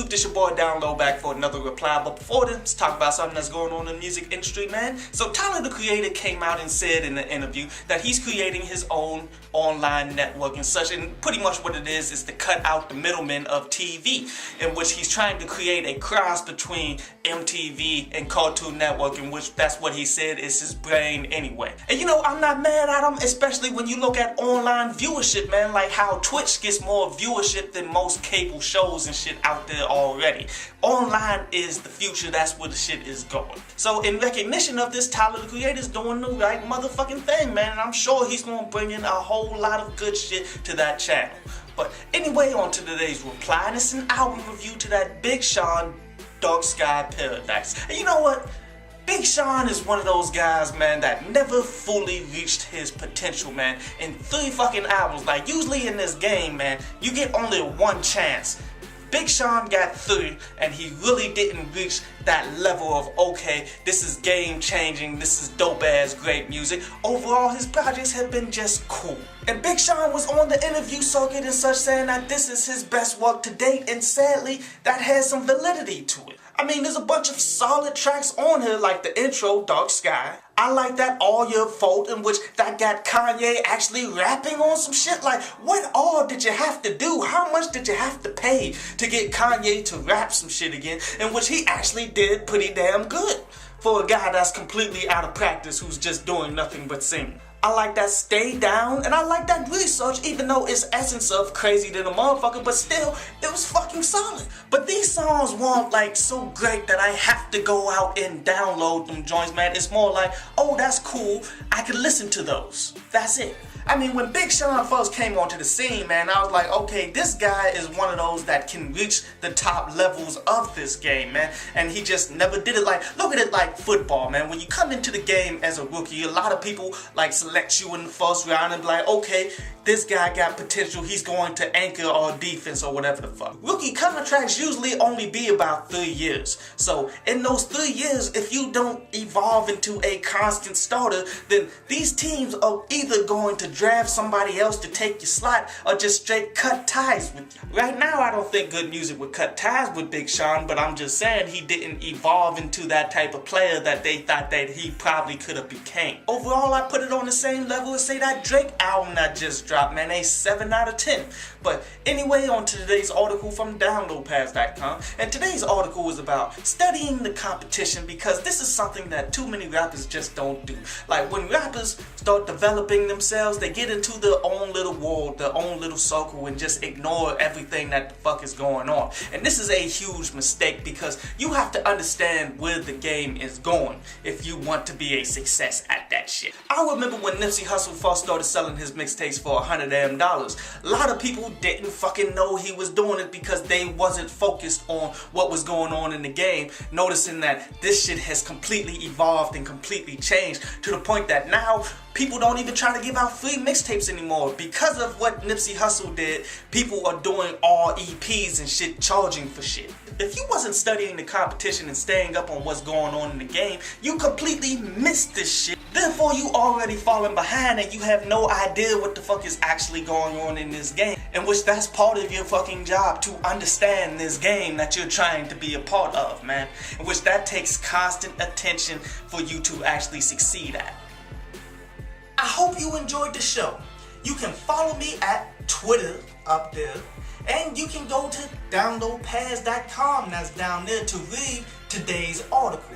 YouTube, this your boy Download back for another reply. But before this, let's talk about something that's going on in the music industry, man. So Tyler, the Creator, came out and said in an interview that he's creating his own online network and such, and pretty much what it is to cut out the middlemen of TV, in which he's trying to create a cross between MTV and Cartoon Network, in which that's what he said is his brain anyway. And you know, I'm not mad at him, especially when you look at online viewership, man, like how Twitch gets more viewership than most cable shows and shit out there already. Online is the future, that's where the shit is going. So in recognition of this, Tyler, the Creator, is doing the right motherfucking thing, man, and I'm sure he's gonna bring in a whole lot of good shit to that channel. But anyway, on to today's reply, and it's an album review to that Big Sean Dark Sky Paradise. And you know what? Big Sean is one of those guys, man, that never fully reached his potential, man. In 3 fucking albums, like usually in this game, man, you get only one chance. Big Sean got 3, and he really didn't reach that level of, okay, this is game changing, this is dope ass great music. Overall, his projects have been just cool. And Big Sean was on the interview circuit and such, saying that this is his best work to date, and sadly, that has some validity to it. I mean, there's a bunch of solid tracks on here, like the intro, Dark Sky. I like that All Your Fault, in which that got Kanye actually rapping on some shit. Like, what all did you have to do? How much did you have to pay to get Kanye to rap some shit again? In which he actually did pretty damn good for a guy that's completely out of practice, who's just doing nothing but singing. I like that Stay Down, and I like that Research, even though it's essence of crazy than a motherfucker, but still, it was fucking solid. But these songs weren't like so great that I have to go out and download them joints, man. It's more like, oh, that's cool, I can listen to those. That's it. I mean, when Big Sean first came onto the scene, man, I was like, okay, this guy is one of those that can reach the top levels of this game, man. And he just never did it. Like, look at it like football, man. When you come into the game as a rookie, a lot of people like select you in the first round and be like, okay, this guy got potential, he's going to anchor our defense or whatever the fuck. Rookie contracts usually only be about 3 years. So in those 3 years, if you don't evolve into a constant starter, then these teams are either going to draft somebody else to take your slot or just straight cut ties with you. Right now, I don't think good music would cut ties with Big Sean, but I'm just saying he didn't evolve into that type of player that they thought that he probably could have became. Overall, I put it on the same level as say that Drake album that just dropped, man, a 7 out of 10. But anyway, on to today's article from downloadpass.com, and today's article is about studying the competition, because this is something that too many rappers just don't do. Like, when rappers start developing themselves, they get into their own little world, their own little circle, and just ignore everything that the fuck is going on. And this is a huge mistake, because you have to understand where the game is going if you want to be a success at that shit. I remember when Nipsey Hussle first started selling his mixtapes for $100 damn. A lot of people didn't fucking know he was doing it because they wasn't focused on what was going on in the game, noticing that this shit has completely evolved and completely changed to the point that now people don't even try to give out free mixtapes anymore. Because of what Nipsey Hussle did, people are doing all EPs and shit, charging for shit. If you wasn't studying the competition and staying up on what's going on in the game, you completely missed this shit. Therefore, you already falling behind and you have no idea what the fuck is actually going on in this game. In which that's part of your fucking job, to understand this game that you're trying to be a part of, man. In which that takes constant attention for you to actually succeed at. I hope you enjoyed the show. You can follow me at Twitter up there, and you can go to downloadpass.com, that's down there, to read today's article.